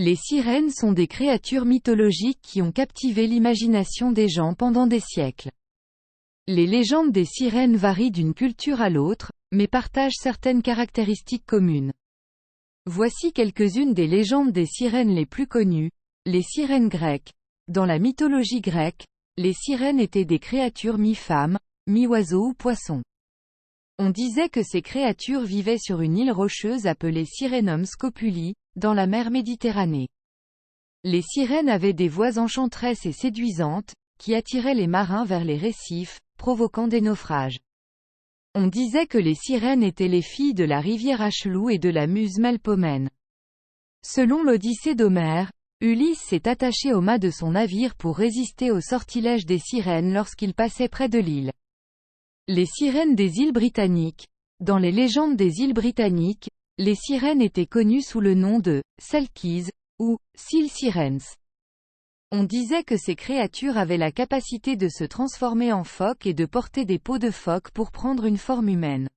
Les sirènes sont des créatures mythologiques qui ont captivé l'imagination des gens pendant des siècles. Les légendes des sirènes varient d'une culture à l'autre, mais partagent certaines caractéristiques communes. Voici quelques-unes des légendes des sirènes les plus connues. Les sirènes grecques. Dans la mythologie grecque, les sirènes étaient des créatures mi-femmes, mi-oiseaux ou poissons. On disait que ces créatures vivaient sur une île rocheuse appelée Sirenum Scopuli, dans la mer Méditerranée. Les sirènes avaient des voix enchanteresses et séduisantes, qui attiraient les marins vers les récifs, provoquant des naufrages. On disait que les sirènes étaient les filles de la rivière Achelou et de la muse Melpomène. Selon l'Odyssée d'Homère, Ulysse s'est attaché au mât de son navire pour résister au sortilège des sirènes lorsqu'il passait près de l'île. Les sirènes des îles britanniques. Dans les légendes des îles britanniques, les sirènes étaient connues sous le nom de Selkies ou Seal Sirens. On disait que ces créatures avaient la capacité de se transformer en phoques et de porter des peaux de phoque pour prendre une forme humaine.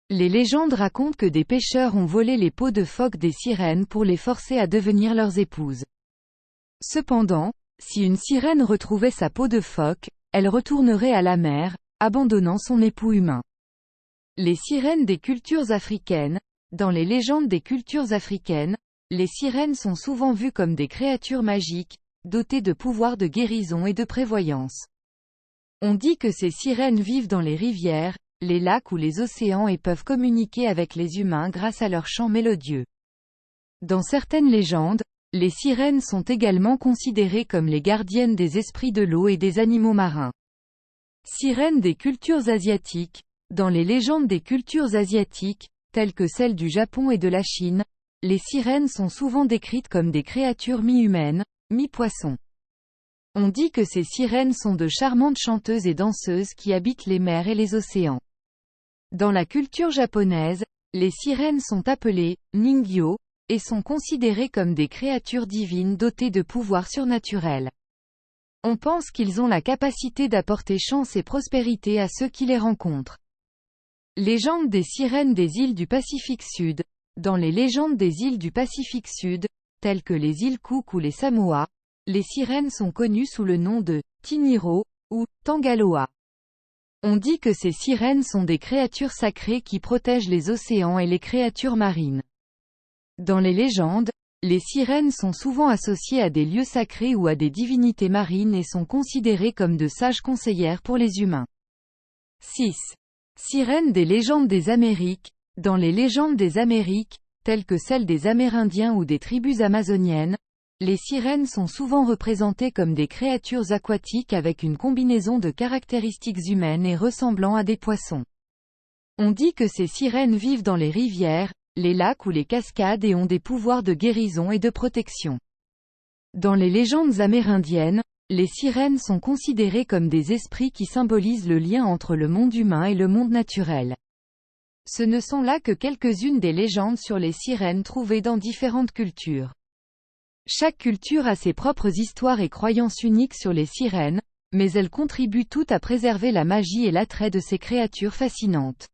Les légendes racontent que des pêcheurs ont volé les peaux de phoque des sirènes pour les forcer à devenir leurs épouses. Cependant, si une sirène retrouvait sa peau de phoque, elle retournerait à la mer, abandonnant son époux humain. Les sirènes des cultures africaines. Dans les légendes des cultures africaines, les sirènes sont souvent vues comme des créatures magiques, dotées de pouvoirs de guérison et de prévoyance. On dit que ces sirènes vivent dans les rivières, les lacs ou les océans et peuvent communiquer avec les humains grâce à leur chant mélodieux. Dans certaines légendes, les sirènes sont également considérées comme les gardiennes des esprits de l'eau et des animaux marins. Sirènes des cultures asiatiques. Dans les légendes des cultures asiatiques, telles que celles du Japon et de la Chine, les sirènes sont souvent décrites comme des créatures mi-humaines, mi-poissons. On dit que ces sirènes sont de charmantes chanteuses et danseuses qui habitent les mers et les océans. Dans la culture japonaise, les sirènes sont appelées ningyo et sont considérées comme des créatures divines dotées de pouvoirs surnaturels. On pense qu'ils ont la capacité d'apporter chance et prospérité à ceux qui les rencontrent. Légende des sirènes des îles du Pacifique Sud. Dans les légendes des îles du Pacifique Sud, telles que les îles Cook ou les Samoa, les sirènes sont connues sous le nom de Tiniro ou Tangaloa. On dit que ces sirènes sont des créatures sacrées qui protègent les océans et les créatures marines. Dans les légendes, les sirènes sont souvent associées à des lieux sacrés ou à des divinités marines et sont considérées comme de sages conseillères pour les humains. 6. Sirènes des légendes des Amériques. Dans les légendes des Amériques, telles que celles des Amérindiens ou des tribus amazoniennes, les sirènes sont souvent représentées comme des créatures aquatiques avec une combinaison de caractéristiques humaines et ressemblant à des poissons. On dit que ces sirènes vivent dans les rivières, les lacs ou les cascades et ont des pouvoirs de guérison et de protection. Dans les légendes amérindiennes, les sirènes sont considérées comme des esprits qui symbolisent le lien entre le monde humain et le monde naturel. Ce ne sont là que quelques-unes des légendes sur les sirènes trouvées dans différentes cultures. Chaque culture a ses propres histoires et croyances uniques sur les sirènes, mais elles contribuent toutes à préserver la magie et l'attrait de ces créatures fascinantes.